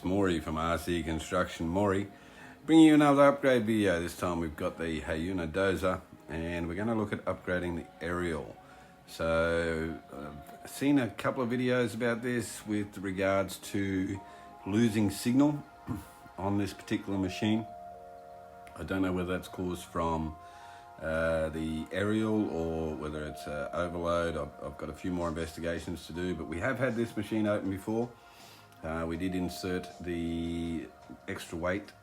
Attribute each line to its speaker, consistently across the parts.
Speaker 1: it's Maury from RC Construction. Maury, bringing you another upgrade video. This time we've got the HuiNa Dozer and we're going to look at upgrading the aerial. So I've seen a couple of videos about this with regards to losing signal on this particular machine. I don't know whether that's caused from the aerial or whether it's overload. I've got a few more investigations to do, but we have had this machine open before. We did insert the extra weight.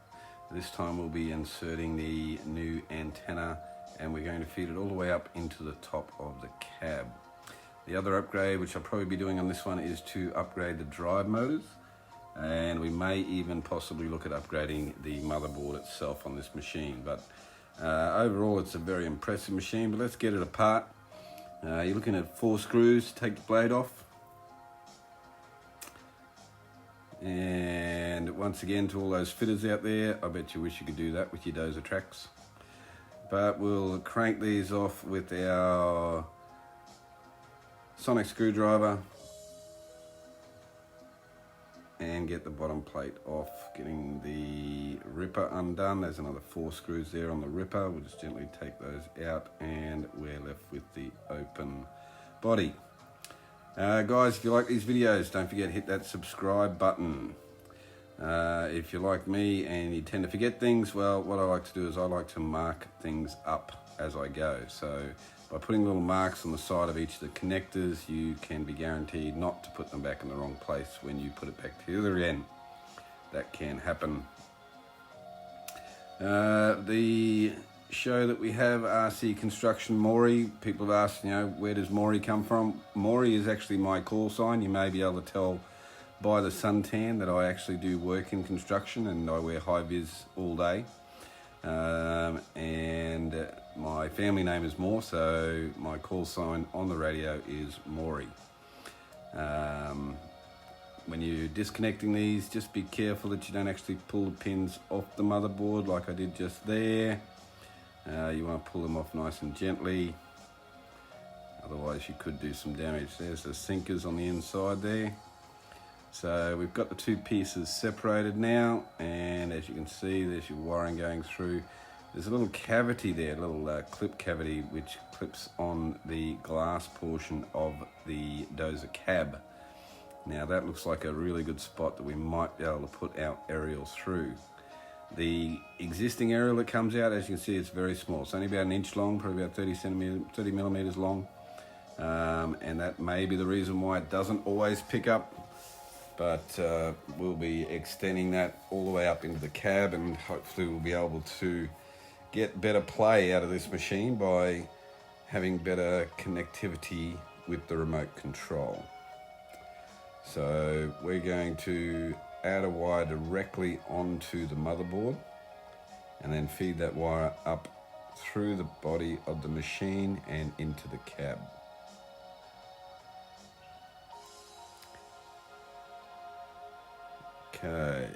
Speaker 1: This time we'll be inserting the new antenna and we're going to feed it all the way up into the top of the cab. The other upgrade, which I'll probably be doing on this one, is to upgrade the drive motors, and we may even possibly look at upgrading the motherboard itself on this machine. But overall it's a very impressive machine. But let's get it apart. You're looking at 4 screws to take the blade off. And once again, to all those fitters out there, I bet you wish you could do that with your Dozer tracks. But we'll crank these off with our sonic screwdriver and get the bottom plate off, getting the ripper undone. There's another 4 screws there on the ripper. We'll just gently take those out and we're left with the open body. Guys, if you like these videos, don't forget to hit that subscribe button. If you're like me and you tend to forget things, well, what I like to do is I like to mark things up as I go. So by putting little marks on the side of each of the connectors, you can be guaranteed not to put them back in the wrong place when you put it back to the other end. That can happen. The show that we have, RC Construction Maury, people have asked, where does Maury come from? Maury is actually my call sign. You may be able to tell by the suntan that I actually do work in construction and I wear high vis all day. And my family name is Moore, so my call sign on the radio is Maury. When you're disconnecting these, just be careful that you don't actually pull the pins off the motherboard like I did just there. You want to pull them off nice and gently, otherwise you could do some damage. There's the sinkers on the inside there. So we've got the 2 pieces separated now, and as you can see, there's your wiring going through. There's a little cavity there, a little clip cavity, which clips on the glass portion of the Dozer cab. Now that looks like a really good spot that we might be able to put our aerial through. The existing aerial that comes out, as you can see, it's very small. It's only about 1 inch long, probably about 30 millimeters long. And that may be the reason why it doesn't always pick up. But we'll be extending that all the way up into the cab, and hopefully we'll be able to get better play out of this machine by having better connectivity with the remote control. So we're going to add a wire directly onto the motherboard and then feed that wire up through the body of the machine and into the cab. Okay.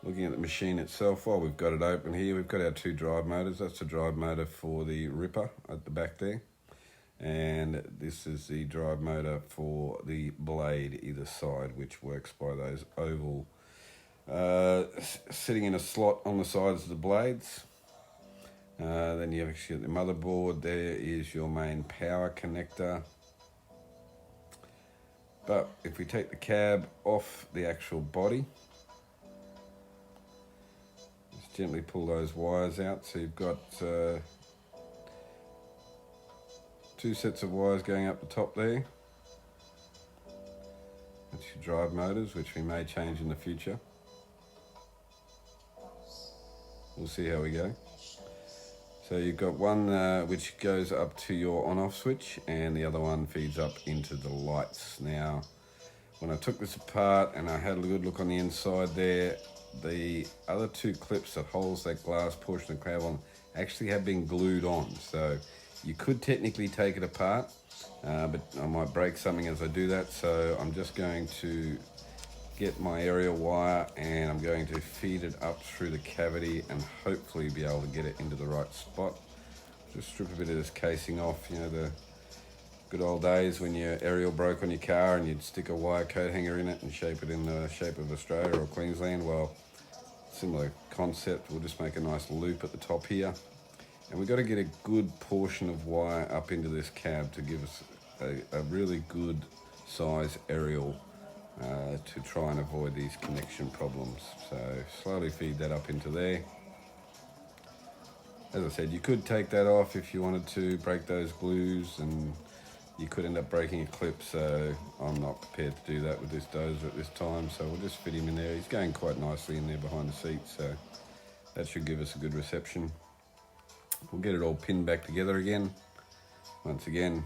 Speaker 1: Looking at the machine itself, while we've got it open here, we've got our 2 drive motors. That's the drive motor for the ripper at the back there. And this is the drive motor for the blade either side, which works by those oval sitting in a slot on the sides of the blades. Then you actually get the motherboard. There is your main power connector. But if we take the cab off the actual body, just gently pull those wires out. So you've got 2 sets of wires going up the top there. That's your drive motors, which we may change in the future. We'll see how we go. So you've got one which goes up to your on-off switch, and the other one feeds up into the lights. Now, when I took this apart and I had a good look on the inside there, the other 2 clips that holds that glass portion of the cab on actually have been glued on. So you could technically take it apart, but I might break something as I do that. So I'm just going to get my aerial wire and I'm going to feed it up through the cavity and hopefully be able to get it into the right spot. Just strip a bit of this casing off. The Good old days when your aerial broke on your car and you'd stick a wire coat hanger in it and shape it in the shape of Australia or Queensland. Well, similar concept. We'll just make a nice loop at the top here. And we've got to get a good portion of wire up into this cab to give us a really good size aerial to try and avoid these connection problems. So slowly feed that up into there. As I said, you could take that off if you wanted to, break those glues, and you could end up breaking a clip, so I'm not prepared to do that with this dozer at this time, so we'll just fit him in there. He's going quite nicely in there behind the seat, so that should give us a good reception. We'll get it all pinned back together again, once again,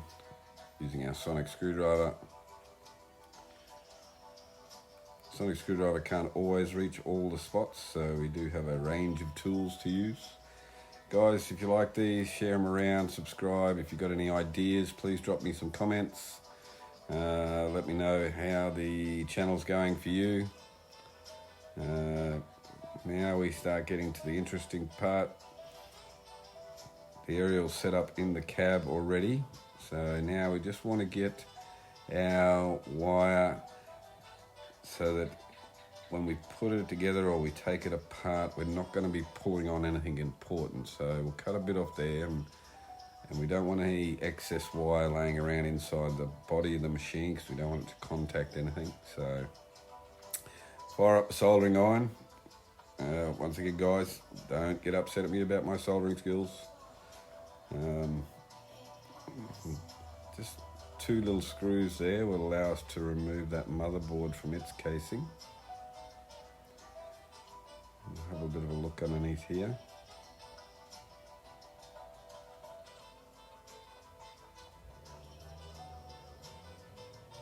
Speaker 1: using our sonic screwdriver. Sonic screwdriver can't always reach all the spots, so we do have a range of tools to use. Guys, if you like these, share them around, subscribe. If you've got any ideas, please drop me some comments. Let me know how the channel's going for you. Now we start getting to the interesting part. The aerial's set up in the cab already. So now we just want to get our wire so that when we put it together or we take it apart, we're not going to be pulling on anything important. So we'll cut a bit off there, and we don't want any excess wire laying around inside the body of the machine because we don't want it to contact anything. So fire up the soldering iron. Once again, guys, don't get upset at me about my soldering skills. Just 2 little screws there will allow us to remove that motherboard from its casing. Have a bit of a look underneath here.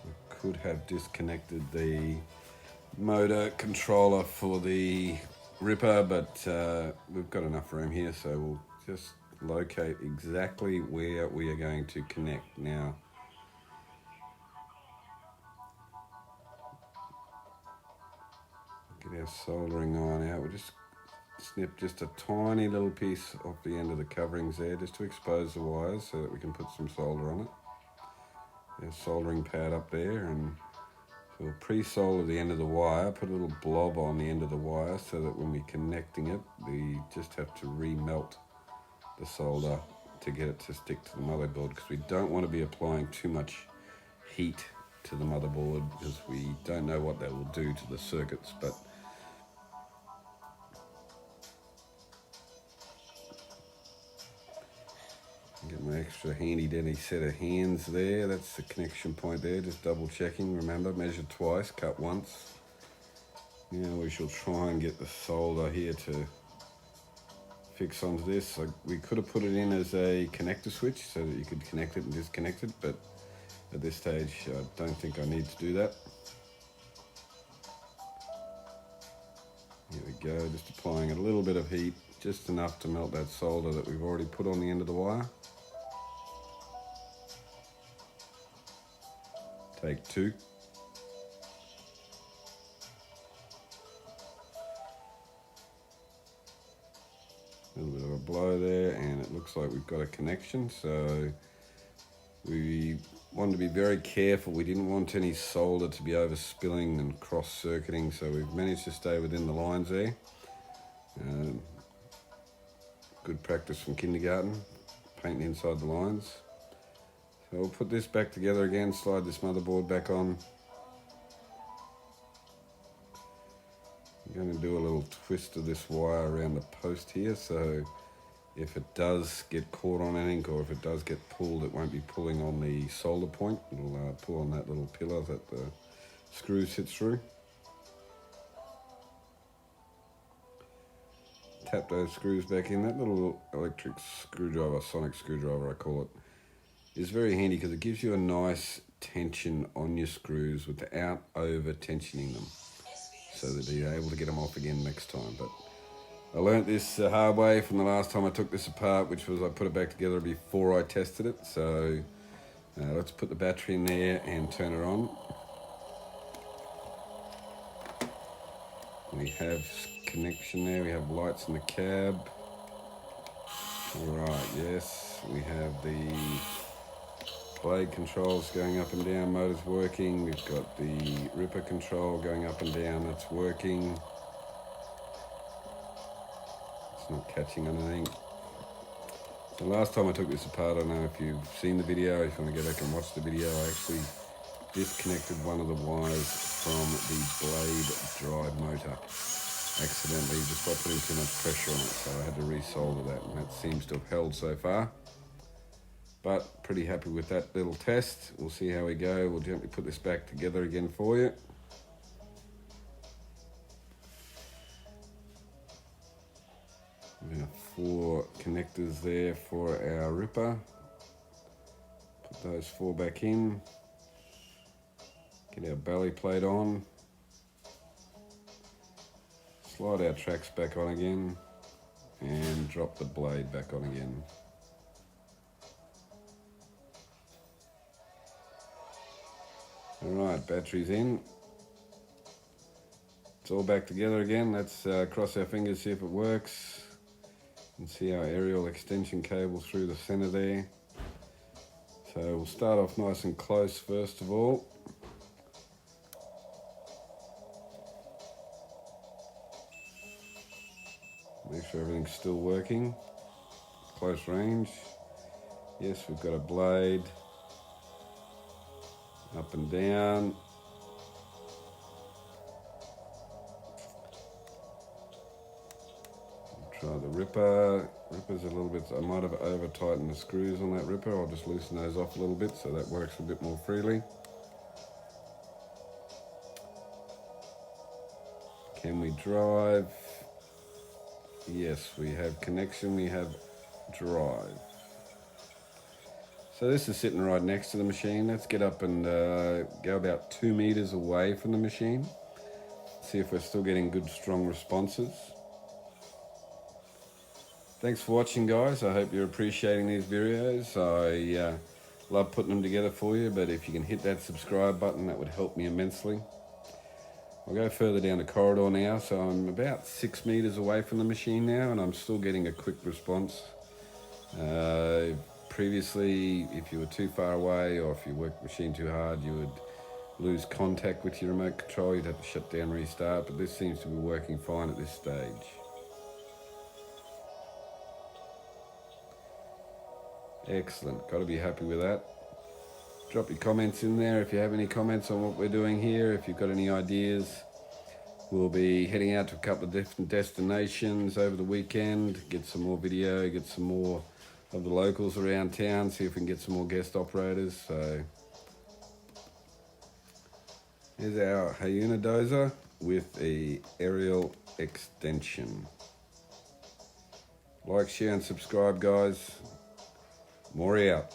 Speaker 1: I could have disconnected the motor controller for the ripper, but we've got enough room here, so we'll just locate exactly where we are going to connect now. Get our soldering iron out. We'll just snip just a tiny little piece off the end of the coverings there, just to expose the wires so that we can put some solder on it. There's a soldering pad up there, and so we'll pre-solder the end of the wire, put a little blob on the end of the wire so that when we're connecting it, we just have to remelt the solder to get it to stick to the motherboard, because we don't want to be applying too much heat to the motherboard because we don't know what that will do to the circuits. But get my extra handy dandy set of hands there. That's the connection point there, just double checking. Remember, measure twice, cut once. Now we shall try and get the solder here to fix onto this. We could have put it in as a connector switch so that you could connect it and disconnect it, but at this stage I don't think I need to do that. Here we go, just applying a little bit of heat, just enough to melt that solder that we've already put on the end of the wire. Take 2. A little bit of a blow there, and it looks like we've got a connection. So we wanted to be very careful. We didn't want any solder to be overspilling and cross-circuiting, so we've managed to stay within the lines there. Good practice from kindergarten, painting inside the lines. So we'll put this back together again, slide this motherboard back on. I'm going to do a little twist of this wire around the post here, so if it does get caught on anything, or if it does get pulled, it won't be pulling on the solder point. It'll pull on that little pillar that the screw sits through. Tap those screws back in. That little electric screwdriver, sonic screwdriver I call it, is very handy because it gives you a nice tension on your screws without over tensioning them, so that you're able to get them off again next time. But I learnt this hard way from the last time I took this apart, which was I put it back together before I tested it. So let's put the battery in there and turn it on. We have connection there, we have lights in the cab. Alright, yes, we have the blade controls going up and down, motor's working. We've got the ripper control going up and down, that's working. It's not catching anything. So last time I took this apart, I don't know if you've seen the video, if you want to go back and watch the video, I actually disconnected one of the wires from the blade drive motor accidentally, just by putting too much pressure on it, so I had to resolder that, and that seems to have held so far. But pretty happy with that little test. We'll see how we go. We'll gently put this back together again for you. We have 4 connectors there for our ripper. Put those 4 back in. Get our belly plate on. Slide our tracks back on again. And drop the blade back on again. Alright, battery's in. It's all back together again. Let's cross our fingers, see if it works. And see our aerial extension cable through the center there. So we'll start off nice and close first of all. Make sure everything's still working. Close range. Yes, we've got a blade. Up and down. Try the ripper. Ripper's a little bit, I might have over tightened the screws on that ripper. I'll just loosen those off a little bit so that works a bit more freely. Can we drive? Yes, we have connection, we have drive. So this is sitting right next to the machine. Let's get up and go about 2 meters away from the machine. See if we're still getting good, strong responses. Thanks for watching, guys. I hope you're appreciating these videos. I love putting them together for you, but if you can hit that subscribe button, that would help me immensely. I'll go further down the corridor now, so I'm about 6 meters away from the machine now, and I'm still getting a quick response. Previously, if you were too far away or if you worked the machine too hard, you would lose contact with your remote control. You'd have to shut down, restart, but this seems to be working fine at this stage. Excellent, got to be happy with that. Drop your comments in there if you have any comments on what we're doing here, if you've got any ideas. We'll be heading out to a couple of different destinations over the weekend, get some more video, get some more of the locals around town, see if we can get some more guest operators. So here's our HuiNa Dozer with a aerial extension. Like, share and subscribe, guys. More out.